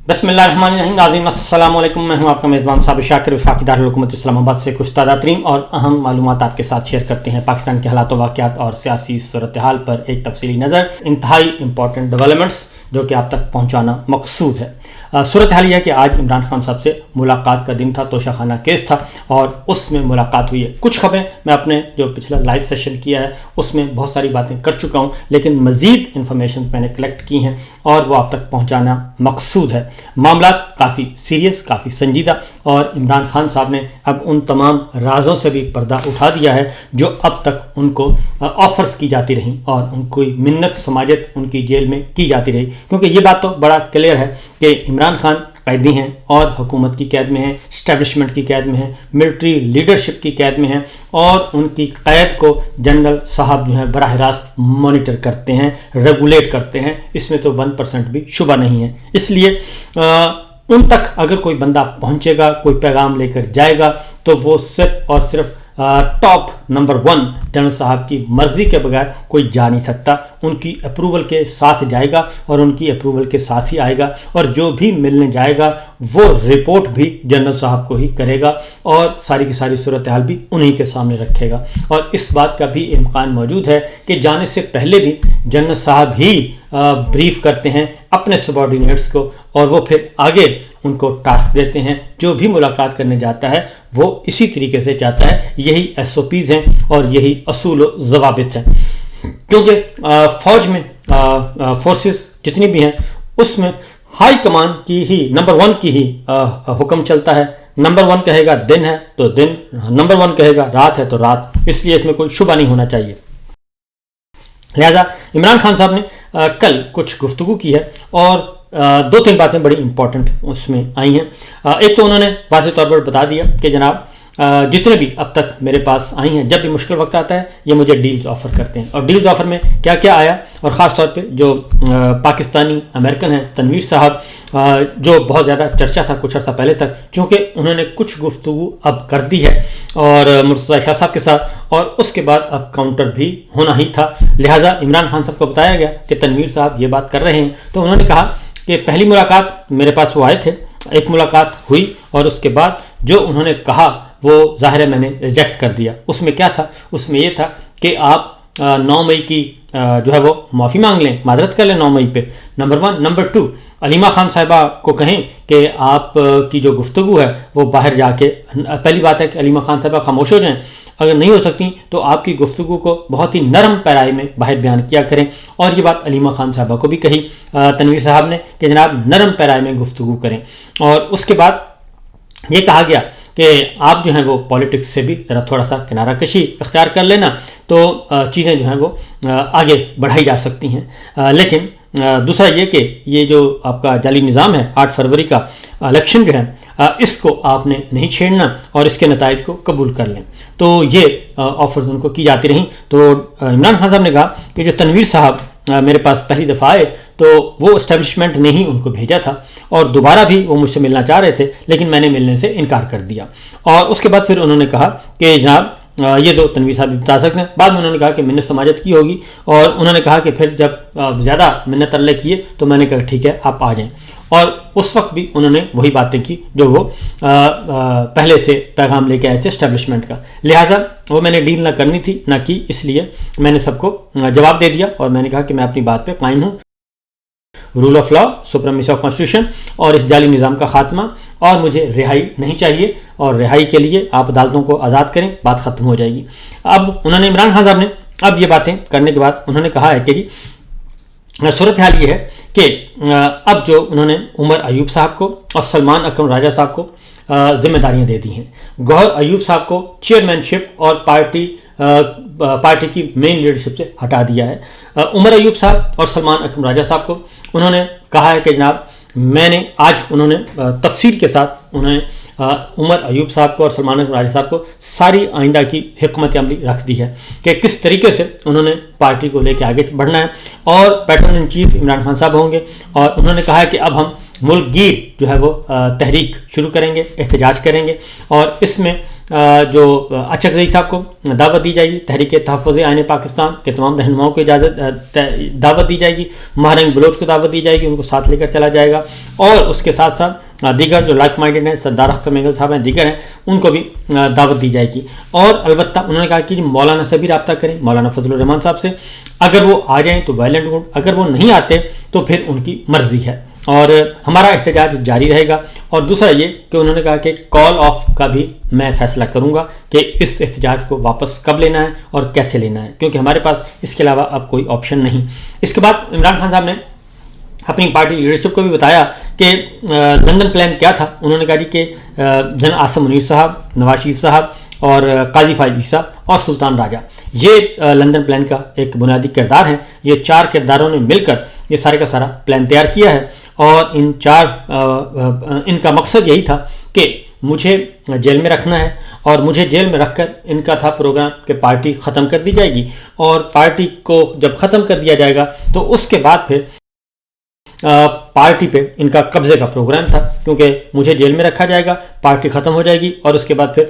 بسم اللہ الرحمن الرحیم. ناظرین السلام علیکم. میں ہوں آپ کا میزبان صابر شاکر وفاقی دارالحکومت اسلام آباد سے کچھ تازہ ترین اور اہم معلومات آپ کے ساتھ شیئر کرتے ہیں. پاکستان کے حالات و واقعات اور سیاسی صورتحال پر ایک تفصیلی نظر, انتہائی امپورٹنٹ ڈیولپمنٹس جو کہ آپ تک پہنچانا مقصود ہے. صورتحال یہ ہے کہ آج عمران خان صاحب سے ملاقات کا دن تھا, توشہ خانہ کیس تھا اور اس میں ملاقات ہوئی ہے. کچھ خبریں میں اپنے جو پچھلا لائیو سیشن کیا ہے اس میں بہت ساری باتیں کر چکا ہوں, لیکن مزید انفارمیشن میں نے کلیکٹ کی ہیں اور وہ آپ تک پہنچانا مقصود ہے. معاملات کافی سیریس, کافی سنجیدہ, اور عمران خان صاحب نے اب ان تمام رازوں سے بھی پردہ اٹھا دیا ہے جو اب تک ان کو آفرز کی جاتی رہیں اور ان کی منت سماجت ان کی جیل میں کی جاتی رہی. کیونکہ یہ بات تو بڑا کلیئر ہے کہ عمران خان قیدی ہیں اور حکومت کی قید میں ہیں, اسٹیبلشمنٹ کی قید میں ہیں, ملٹری لیڈرشپ کی قید میں ہیں, اور ان کی قید کو جنرل صاحب جو ہیں براہ راست مانیٹر کرتے ہیں, ریگولیٹ کرتے ہیں. اس میں تو 1% بھی شبہ نہیں ہے. اس لیے ان تک اگر کوئی بندہ پہنچے گا, کوئی پیغام لے کر جائے گا, تو وہ صرف اور صرف ٹاپ نمبر 1 جنرل صاحب کی مرضی کے بغیر کوئی جا نہیں سکتا. ان کی اپروول کے ساتھ جائے گا اور ان کی اپروول کے ساتھ ہی آئے گا, اور جو بھی ملنے جائے گا وہ رپورٹ بھی جنرل صاحب کو ہی کرے گا اور ساری کی ساری صورتحال بھی انہی کے سامنے رکھے گا. اور اس بات کا بھی امکان موجود ہے کہ جانے سے پہلے بھی جنرل صاحب ہی بریف کرتے ہیں اپنے سبارڈینیٹس کو, اور وہ پھر آگے ان کو ٹاسک دیتے ہیں. جو بھی ملاقات کرنے جاتا ہے وہ اسی طریقے سے چاہتا ہے. یہی SOPs ہیں اور یہی اصول و ضوابط ہیں. کیونکہ فوج میں فورسز جتنی بھی ہیں اس میں ہائی کمان کی ہی نمبر 1 کی ہی حکم چلتا ہے. نمبر 1 کہے گا دن ہے تو دن, نمبر 1 کہے گا رات ہے تو رات. اس لیے اس میں کوئی شبہ نہیں ہونا چاہیے. لہذا عمران خان صاحب نے کل کچھ گفتگو کی ہے اور 2-3 باتیں بڑی امپورٹنٹ اس میں آئی ہیں. ایک تو انہوں نے واضح طور پر بتا دیا کہ جناب جتنے بھی اب تک میرے پاس آئی ہیں, جب بھی مشکل وقت آتا ہے یہ مجھے ڈیلز آفر کرتے ہیں. اور ڈیلز آفر میں کیا کیا آیا, اور خاص طور پہ جو پاکستانی امریکن ہیں تنویر صاحب, جو بہت زیادہ چرچا تھا کچھ عرصہ پہلے تک, چونکہ انہوں نے کچھ گفتگو اب کر دی ہے اور مرتضی شاہ صاحب کے ساتھ, اور اس کے بعد اب کاؤنٹر بھی ہونا ہی تھا. لہٰذا عمران خان صاحب کو بتایا گیا کہ تنویر صاحب یہ بات کر رہے ہیں. تو انہوں نے کہا کہ پہلی ملاقات میرے پاس وہ آئے تھے, ایک ملاقات ہوئی, اور اس کے بعد جو انہوں نے کہا وہ ظاہر ہے میں نے ریجیکٹ کر دیا. اس میں کیا تھا, اس میں یہ تھا کہ آپ 9 مئی کی جو ہے وہ معافی مانگ لیں, معذرت کر لیں 9 مئی پہ, نمبر 1. نمبر 2, علیمہ خان صاحبہ کو کہیں کہ آپ کی جو گفتگو ہے وہ باہر جا کے, پہلی بات ہے کہ علیمہ خان صاحبہ خاموش ہو جائیں, اگر نہیں ہو سکتی تو آپ کی گفتگو کو بہت ہی نرم پیرائی میں باہر بیان کیا کریں. اور یہ بات علیمہ خان صاحبہ کو بھی کہی تنویر صاحب نے کہ جناب نرم پیرائی میں گفتگو کریں. اور اس کے بعد یہ کہا گیا کہ آپ جو ہیں وہ پولیٹکس سے بھی ذرا تھوڑا سا کنارہ کشی اختیار کر لینا تو چیزیں جو ہیں وہ آگے بڑھائی جا سکتی ہیں. لیکن دوسرا یہ کہ یہ جو آپ کا جعلی نظام ہے 8 فروری کا الیکشن جو ہے, اس کو آپ نے نہیں چھیڑنا اور اس کے نتائج کو قبول کر لیں. تو یہ آفرز ان کو کی جاتی رہیں. تو عمران خان صاحب نے کہا کہ جو تنویر صاحب میرے پاس پہلی دفعہ آئے تو وہ اسٹیبلشمنٹ نے ہی ان کو بھیجا تھا, اور دوبارہ بھی وہ مجھ سے ملنا چاہ رہے تھے, لیکن میں نے ملنے سے انکار کر دیا. اور اس کے بعد پھر انہوں نے کہا کہ جناب یہ تو تنویر صاحب بھی بتا سکتے ہیں. بعد میں انہوں نے کہا کہ منت سماجت کی ہوگی, اور انہوں نے کہا کہ پھر جب زیادہ منت اللہ کیے تو میں نے کہا ٹھیک ہے آپ آ جائیں. اور اس وقت بھی انہوں نے وہی باتیں کی جو وہ پہلے سے پیغام لے کے آئے تھے اسٹیبلشمنٹ کا. لہٰذا وہ میں نے ڈیل نہ کرنی تھی نہ کی, اس لیے میں نے سب کو جواب دے دیا اور میں نے کہا کہ میں اپنی بات پہ قائم ہوں. Rule of law, supremacy of constitution اور اس جعلی نظام کا خاتمہ, اور مجھے رہائی نہیں چاہیے, اور رہائی کے لیے آپ عدالتوں کو آزاد کریں, بات ختم ہو جائے گی. اب انہوں نے عمران خان صاحب نے اب یہ باتیں کرنے کے بعد انہوں نے کہا ہے کہ جی صورتحال یہ ہے کہ اب جو انہوں نے عمر ایوب صاحب کو اور سلمان اکرم راجہ صاحب کو ذمہ داریاں دے دی ہیں. گوہر ایوب صاحب کو چیئرمین شپ اور پارٹی کی مین لیڈرشپ سے ہٹا دیا ہے. عمر ایوب صاحب اور سلمان اکرم راجہ صاحب کو انہوں نے کہا ہے کہ جناب میں نے آج انہوں نے تفصیل کے ساتھ انہوں نے عمر ایوب صاحب کو اور سلمان اکرم راجہ صاحب کو ساری آئندہ کی حکمت عملی رکھ دی ہے کہ کس طریقے سے انہوں نے پارٹی کو لے کے آگے بڑھنا ہے. اور pattern in chief Imran Khan صاحب ہوں گے, اور انہوں نے کہا ہے کہ اب ہم ملک گیر جو ہے وہ تحریک شروع کریں گے, احتجاج کریں گے, اور اس میں جو اچکزئی صاحب کو دعوت دی جائے گی، تحریک تحفظ آئین پاکستان کے تمام رہنماؤں کو دعوت دی جائے گی، مہرنگ بلوچ کو دعوت دی جائے گی، ان کو ساتھ لے کر چلا جائے گا، اور اس کے ساتھ ساتھ دیگر جو لائک مائنڈڈ ہیں، سردار اختر مینگل صاحب ہیں، دیگر ہیں، ان کو بھی دعوت دی جائے گی۔ اور البتہ انہوں نے کہا کہ مولانا سے بھی رابطہ کریں، مولانا فضل الرحمان صاحب سے، اگر وہ آ جائیں تو ویل اینڈ گڈ، اگر وہ نہیں آتے تو پھر ان کی مرضی ہے، اور ہمارا احتجاج جاری رہے گا۔ اور دوسرا یہ کہ انہوں نے کہا کہ کال آف کا بھی میں فیصلہ کروں گا کہ اس احتجاج کو واپس کب لینا ہے اور کیسے لینا ہے، کیونکہ ہمارے پاس اس کے علاوہ اب کوئی آپشن نہیں۔ اس کے بعد عمران خان صاحب نے اپنی پارٹی لیڈرشپ کو بھی بتایا کہ لندن پلان کیا تھا۔ انہوں نے کہا جی کہ جن عاصم منیر صاحب، نواز شریف صاحب اور قاضی فائز عیسیٰ اور سلطان راجہ، یہ لندن پلان کا ایک بنیادی کردار ہے۔ یہ 4 کرداروں نے مل کر یہ سارے کا سارا پلان تیار کیا ہے، اور ان کا مقصد یہی تھا کہ مجھے جیل میں رکھنا ہے، اور مجھے جیل میں رکھ کر ان کا تھا پروگرام کہ پارٹی ختم کر دی جائے گی، اور پارٹی کو جب ختم کر دیا جائے گا تو اس کے بعد پھر پارٹی پہ ان کا قبضے کا پروگرام تھا، کیونکہ مجھے جیل میں رکھا جائے گا، پارٹی ختم ہو جائے گی، اور اس کے بعد پھر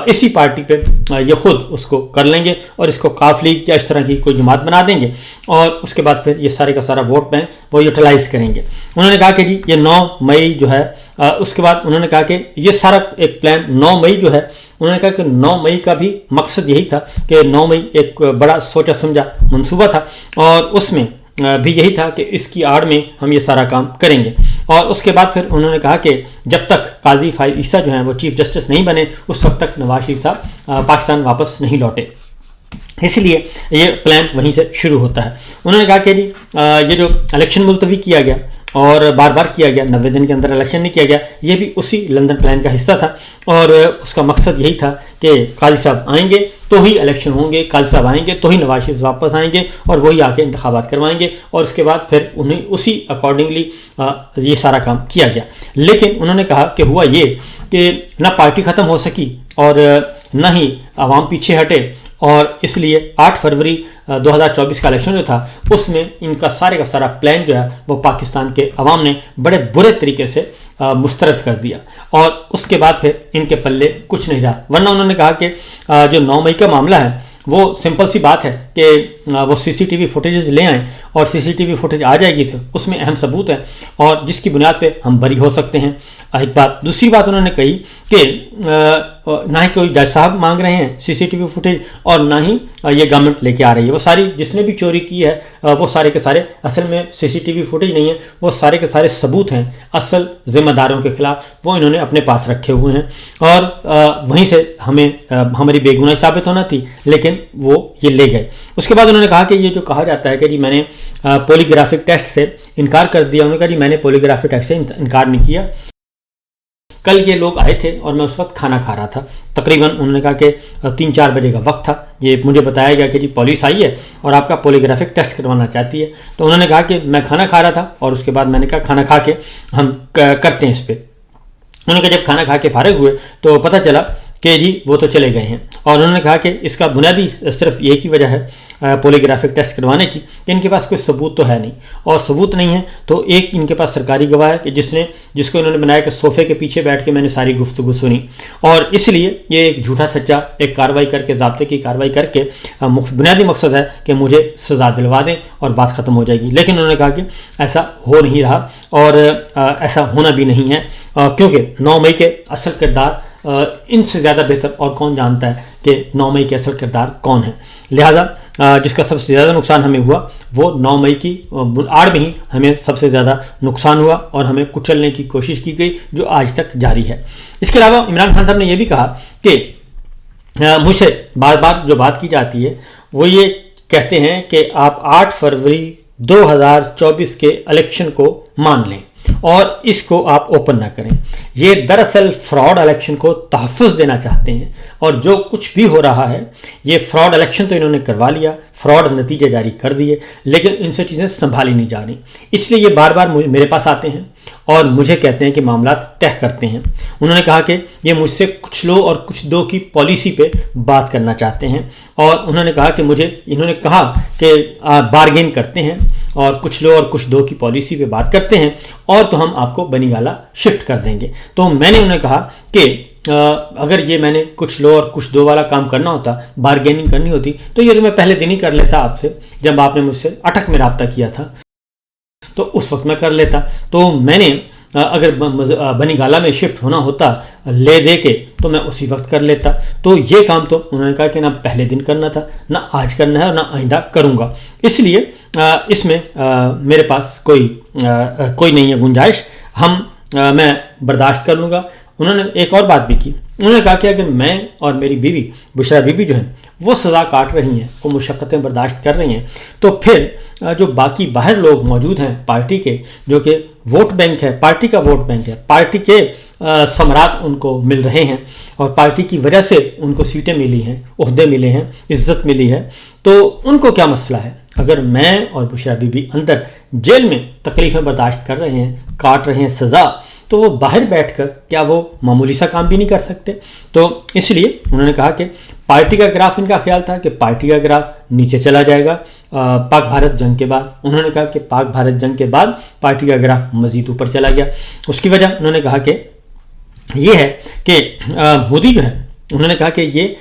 اسی پارٹی پہ یہ خود اس کو کر لیں گے، اور اس کو کاف لیگ یا اس طرح کی کوئی جماعت بنا دیں گے، اور اس کے بعد پھر یہ سارے کا سارا ووٹ بینک وہ یوٹیلائز کریں گے۔ انہوں نے کہا کہ جی یہ 9 مئی جو ہے، اس کے بعد انہوں نے کہا کہ یہ سارا ایک پلان 9 مئی جو ہے، انہوں نے کہا کہ 9 مئی کا بھی مقصد یہی تھا کہ 9 مئی ایک بڑا سوچا سمجھا منصوبہ تھا، اور اس میں بھی یہی تھا کہ اس کی آڑ میں ہم یہ سارا کام کریں گے۔ اور اس کے بعد پھر انہوں نے کہا کہ جب تک قاضی فائز عیسیٰ جو ہیں وہ چیف جسٹس نہیں بنے، اس وقت تک نواز شریف صاحب پاکستان واپس نہیں لوٹے، اس لیے یہ پلان وہیں سے شروع ہوتا ہے۔ انہوں نے کہا کہ جی یہ جو الیکشن ملتوی کیا گیا اور بار بار کیا گیا، 90 دن کے اندر الیکشن نہیں کیا گیا، یہ بھی اسی لندن پلان کا حصہ تھا، اور اس کا مقصد یہی تھا کہ قاضی صاحب آئیں گے تو ہی الیکشن ہوں گے، قاضی صاحب آئیں گے تو ہی نواز شریف واپس آئیں گے، اور وہی آ کے انتخابات کروائیں گے، اور اس کے بعد پھر انہیں اسی اکارڈنگلی یہ سارا کام کیا گیا۔ لیکن انہوں نے کہا کہ ہوا یہ کہ نہ پارٹی ختم ہو سکی اور نہ ہی عوام پیچھے ہٹے، اور اس لیے 8 فروری 2024 کا الیکشن جو تھا اس میں ان کا سارے کا سارا پلان جو ہے وہ پاکستان کے عوام نے بڑے برے طریقے سے مسترد کر دیا، اور اس کے بعد پھر ان کے پلے کچھ نہیں رہا۔ ورنہ انہوں نے کہا کہ جو 9 مئی کا معاملہ ہے وہ سمپل سی بات ہے کہ وہ سی سی ٹی وی فوٹیجز لے آئیں، اور سی سی ٹی وی فوٹیج آ جائے گی تو اس میں اہم ثبوت ہے، اور جس کی بنیاد پہ ہم بری ہو سکتے ہیں۔ ایک بات، دوسری بات انہوں نے کہی کہ نہ ہی کوئی جج صاحب مانگ رہے ہیں سی سی ٹی وی فوٹیج، اور نہ ہی یہ گورنمنٹ لے کے آ رہی ہے۔ وہ ساری جس نے بھی چوری کی ہے وہ سارے کے سارے اصل میں سی سی ٹی وی فوٹیج نہیں ہے، وہ سارے کے سارے ثبوت ہیں اصل ذمہ داروں کے خلاف، وہ انہوں نے اپنے پاس رکھے ہوئے ہیں، اور وہیں سے ہمیں ہماری بے گناہی ثابت ہونا تھی، لیکن وہ یہ لے گئے۔ اس کے بعد انہوں نے کہا کہ یہ جو کہا جاتا ہے کہ جی میں نے پولیگرافک ٹیسٹ سے انکار کر دیا، انہوں نے کہا جی میں نے پولیگرافک ٹیسٹ سے انکار نہیں کیا۔ کل یہ لوگ آئے تھے اور میں اس وقت کھانا کھا رہا تھا، تقریباً انہوں نے کہا کہ 3-4 بجے کا وقت تھا، یہ مجھے بتایا گیا کہ جی پولیس آئی ہے اور آپ کا پولیگرافک ٹیسٹ کروانا چاہتی ہے۔ تو انہوں نے کہا کہ میں کھانا کھا رہا تھا، اور اس کے بعد میں نے کہا کھانا کھا کے ہم کرتے ہیں اس پہ۔ انہوں نے کہا جب کھانا کھا کے فارغ ہوئے تو پتہ چلا کہ جی وہ تو چلے گئے ہیں، اور انہوں نے کہا کہ اس کا بنیادی صرف ایک ہی وجہ ہے پولیگرافک ٹیسٹ کروانے کی کہ ان کے پاس کوئی ثبوت تو ہے نہیں، اور ثبوت نہیں ہے تو ایک ان کے پاس سرکاری گواہ ہے کہ جس کو انہوں نے بنایا کہ صوفے کے پیچھے بیٹھ کے میں نے ساری گفتگو سنی، اور اس لیے یہ ایک جھوٹا سچا ایک کارروائی کر کے، ضابطے کی کارروائی کر کے بنیادی مقصد ہے کہ مجھے سزا دلوا دیں اور بات ختم ہو جائے گی۔ لیکن انہوں نے کہا کہ ایسا ہو نہیں رہا، اور ایسا ہونا بھی نہیں ہے، کیونکہ 9 مئی کے اصل کردار ان سے زیادہ بہتر اور کون جانتا ہے کہ 9 مئی کے اصل کردار کون ہے۔ لہٰذا جس کا سب سے زیادہ نقصان ہمیں ہوا وہ 9 مئی کی آڑ میں ہی ہمیں سب سے زیادہ نقصان ہوا، اور ہمیں کچلنے کی کوشش کی گئی جو آج تک جاری ہے۔ اس کے علاوہ عمران خان صاحب نے یہ بھی کہا کہ مجھ سے بار بار جو بات کی جاتی ہے وہ یہ کہتے ہیں کہ آپ 8 فروری 2024 کے الیکشن کو مان لیں اور اس کو آپ اوپن نہ کریں۔ یہ دراصل فراڈ الیکشن کو تحفظ دینا چاہتے ہیں، اور جو کچھ بھی ہو رہا ہے یہ فراڈ الیکشن تو انہوں نے کروا لیا، فراڈ نتیجے جاری کر دیے، لیکن ان سے چیزیں سنبھالی نہیں جا رہی، اس لیے یہ بار بار میرے پاس آتے ہیں اور مجھے کہتے ہیں کہ معاملات طے کرتے ہیں۔ انہوں نے کہا کہ یہ مجھ سے کچھ لو اور کچھ دو کی پالیسی پہ بات کرنا چاہتے ہیں، اور انہوں نے کہا کہ انہوں نے کہا کہ بارگین کرتے ہیں اور کچھ لو اور کچھ دو کی پالیسی پہ بات کرتے ہیں، اور تو ہم آپ کو بنی والا شفٹ کر دیں گے۔ تو میں نے انہیں کہا کہ اگر یہ میں نے کچھ لو اور کچھ دو والا کام کرنا ہوتا، بارگیننگ کرنی ہوتی، تو یہ تو میں پہلے دن ہی کر لیتا آپ سے، جب آپ نے مجھ سے اٹک میں رابطہ کیا تھا تو اس وقت میں کر لیتا۔ تو میں نے اگر بنی گالہ میں شفٹ ہونا ہوتا لے دے کے تو میں اسی وقت کر لیتا۔ تو یہ کام تو انہوں نے کہا کہ نہ پہلے دن کرنا تھا، نہ آج کرنا ہے اور نہ آئندہ کروں گا، اس لیے اس میں میرے پاس کوئی نہیں ہے گنجائش، میں برداشت کر لوں گا۔ انہوں نے ایک اور بات بھی کی، انہوں نے کہا کہ اگر میں اور میری بیوی بشرا بی بی جو ہیں وہ سزا کاٹ رہی ہیں، وہ مشقتیں برداشت کر رہی ہیں، تو پھر جو باقی باہر لوگ موجود ہیں پارٹی کے، جو کہ ووٹ بینک ہے، پارٹی کا ووٹ بینک ہے، پارٹی کے ثمرات ان کو مل رہے ہیں اور پارٹی کی وجہ سے ان کو سیٹیں ملی ہیں، عہدے ملے ہیں، عزت ملی ہے، تو ان کو کیا مسئلہ ہے؟ اگر میں اور بشرا بی بی اندر جیل میں تکلیفیں برداشت کر رہے ہیں، کاٹ رہے ہیں سزا، تو وہ باہر بیٹھ کر کیا وہ معمولی سا کام بھی نہیں کر سکتے؟ تو اس لیے انہوں نے کہا کہ پارٹی کا گراف، ان کا خیال تھا کہ پارٹی کا گراف نیچے چلا جائے گا پاک بھارت جنگ کے بعد۔ انہوں نے کہا کہ پاک بھارت جنگ کے بعد پارٹی کا گراف مزید اوپر چلا گیا۔ اس کی وجہ انہوں نے کہا کہ یہ ہے کہ مودی جو ہے، انہوں نے کہا کہ یہ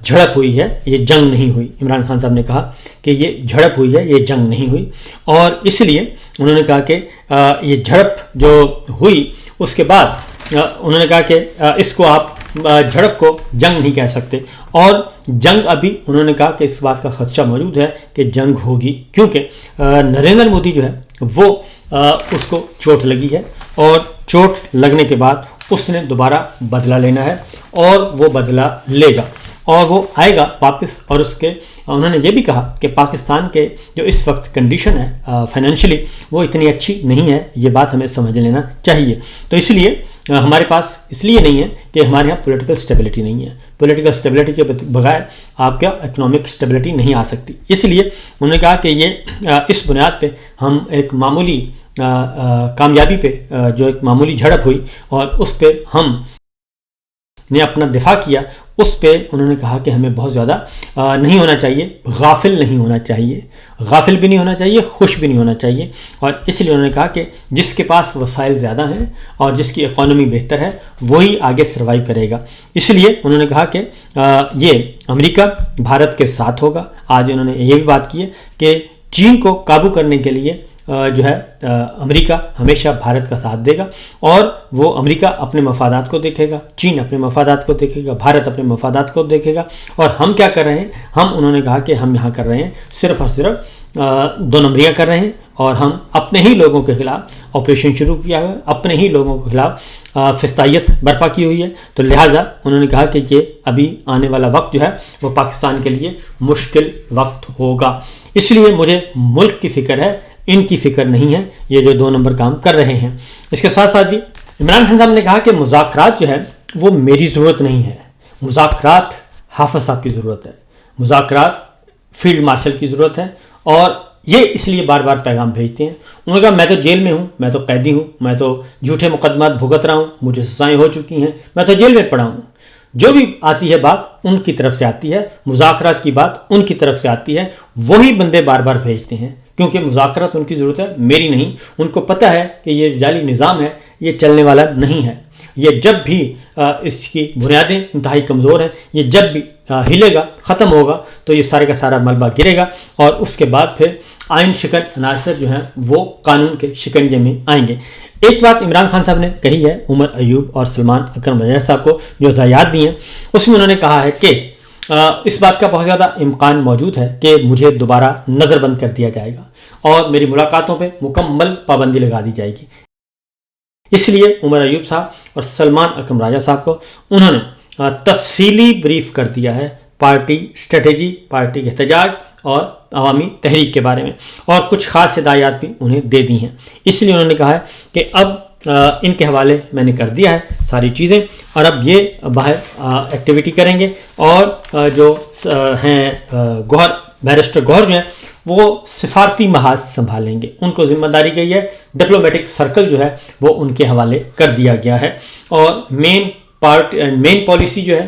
جھڑپ ہوئی ہے، یہ جنگ نہیں ہوئی۔ عمران خان صاحب نے کہا کہ یہ جھڑپ ہوئی ہے، یہ جنگ نہیں ہوئی، اور اس لیے انہوں نے کہا کہ یہ جھڑپ جو ہوئی اس کے بعد انہوں نے کہا کہ اس کو آپ جھڑپ کو جنگ نہیں کہہ سکتے، اور جنگ ابھی انہوں نے کہا کہ اس بات کا خدشہ موجود ہے کہ جنگ ہوگی، کیونکہ نریندر مودی جو ہے وہ اس کو چوٹ لگی ہے، اور چوٹ لگنے کے بعد اس نے دوبارہ بدلہ لینا ہے، اور وہ بدلہ لے گا اور وہ آئے گا واپس۔ اور اس کے انہوں نے یہ بھی کہا کہ پاکستان کے جو اس وقت کنڈیشن ہے فائنینشلی، وہ اتنی اچھی نہیں ہے، یہ بات ہمیں سمجھ لینا چاہیے۔ تو اس لیے ہمارے پاس اس لیے نہیں ہے کہ ہمارے یہاں پولیٹیکل اسٹیبلٹی نہیں ہے، پولیٹیکل اسٹیبلٹی کے بغیر آپ کا اکنامک اسٹیبلٹی نہیں آ سکتی۔ اس لیے انہوں نے کہا کہ یہ اس بنیاد پہ ہم ایک معمولی کامیابی پہ، جو ایک معمولی جھڑپ ہوئی اور اس پہ ہم نے اپنا دفاع کیا، اس پہ انہوں نے کہا کہ ہمیں بہت زیادہ نہیں ہونا چاہیے، غافل نہیں ہونا چاہیے، غافل بھی نہیں ہونا چاہیے، خوش بھی نہیں ہونا چاہیے۔ اور اس لیے انہوں نے کہا کہ جس کے پاس وسائل زیادہ ہیں اور جس کی اکانومی بہتر ہے وہی آگے سروائیو کرے گا۔ اس لیے انہوں نے کہا کہ یہ امریکہ بھارت کے ساتھ ہوگا۔ آج انہوں نے یہ بھی بات کی ہے کہ چین کو قابو کرنے کے لیے جو ہے امریکہ ہمیشہ بھارت کا ساتھ دے گا، اور وہ امریکہ اپنے مفادات کو دیکھے گا، چین اپنے مفادات کو دیکھے گا، بھارت اپنے مفادات کو دیکھے گا۔ اور ہم کیا کر رہے ہیں؟ انہوں نے کہا کہ ہم یہاں کر رہے ہیں صرف اور صرف دو نمبریاں کر رہے ہیں، اور ہم اپنے ہی لوگوں کے خلاف آپریشن شروع کیا ہے، اپنے ہی لوگوں کے خلاف فسطائیت برپا کی ہوئی ہے۔ تو لہٰذا انہوں نے کہا کہ یہ ابھی آنے والا وقت جو ہے وہ پاکستان کے لیے مشکل وقت ہوگا۔ اس لیے مجھے ملک کی فکر ہے، ان کی فکر نہیں ہے، یہ جو دو نمبر کام کر رہے ہیں۔ اس کے ساتھ ساتھ عمران خان صاحب نے کہا کہ مذاکرات جو ہے وہ میری ضرورت نہیں ہے، مذاکرات حافظ صاحب کی ضرورت ہے، مذاکرات فیلڈ مارشل کی ضرورت ہے، اور یہ اس لیے بار بار پیغام بھیجتے ہیں۔ انہوں نے کہا میں تو جیل میں ہوں، میں تو قیدی ہوں، میں تو جھوٹے مقدمات بھگت رہا ہوں، مجھے سزائیں ہو چکی ہیں، میں تو جیل میں پڑا ہوں۔ جو بھی آتی ہے بات ان کی طرف سے آتی ہے، مذاکرات کی بات ان کی طرف سے آتی ہے، وہی بندے بار بار بھیجتے ہیں، کیونکہ مذاکرات ان کی ضرورت ہے، میری نہیں۔ ان کو پتہ ہے کہ یہ جعلی نظام ہے، یہ چلنے والا نہیں ہے، یہ جب بھی اس کی بنیادیں انتہائی کمزور ہیں، یہ جب بھی ہلے گا، ختم ہوگا، تو یہ سارے کا سارا ملبہ گرے گا، اور اس کے بعد پھر آئین شکن عناصر جو ہیں وہ قانون کے شکنجے میں آئیں گے۔ ایک بات عمران خان صاحب نے کہی ہے عمر ایوب اور سلمان اکرم رضا صاحب کو جو ہدایات دی ہیں، اس میں انہوں نے کہا ہے کہ اس بات کا بہت زیادہ امکان موجود ہے کہ مجھے دوبارہ نظر بند کر دیا جائے گا اور میری ملاقاتوں پہ مکمل پابندی لگا دی جائے گی۔ اس لیے عمر ایوب صاحب اور سلمان اکرم راجہ صاحب کو انہوں نے تفصیلی بریف کر دیا ہے پارٹی اسٹریٹجی، پارٹی احتجاج اور عوامی تحریک کے بارے میں، اور کچھ خاص ہدایات بھی انہیں دے دی ہیں۔ اس لیے انہوں نے کہا ہے کہ اب ان کے حوالے میں نے کر دیا ہے ساری چیزیں، اور اب یہ باہر ایکٹیویٹی کریں گے، اور جو ہیں بیرسٹر گوہر جو ہیں وہ سفارتی محاذ سنبھالیں گے، ان کو ذمہ داری گئی ہے، ڈپلومیٹک سرکل جو ہے وہ ان کے حوالے کر دیا گیا ہے، اور مین پالیسی جو ہے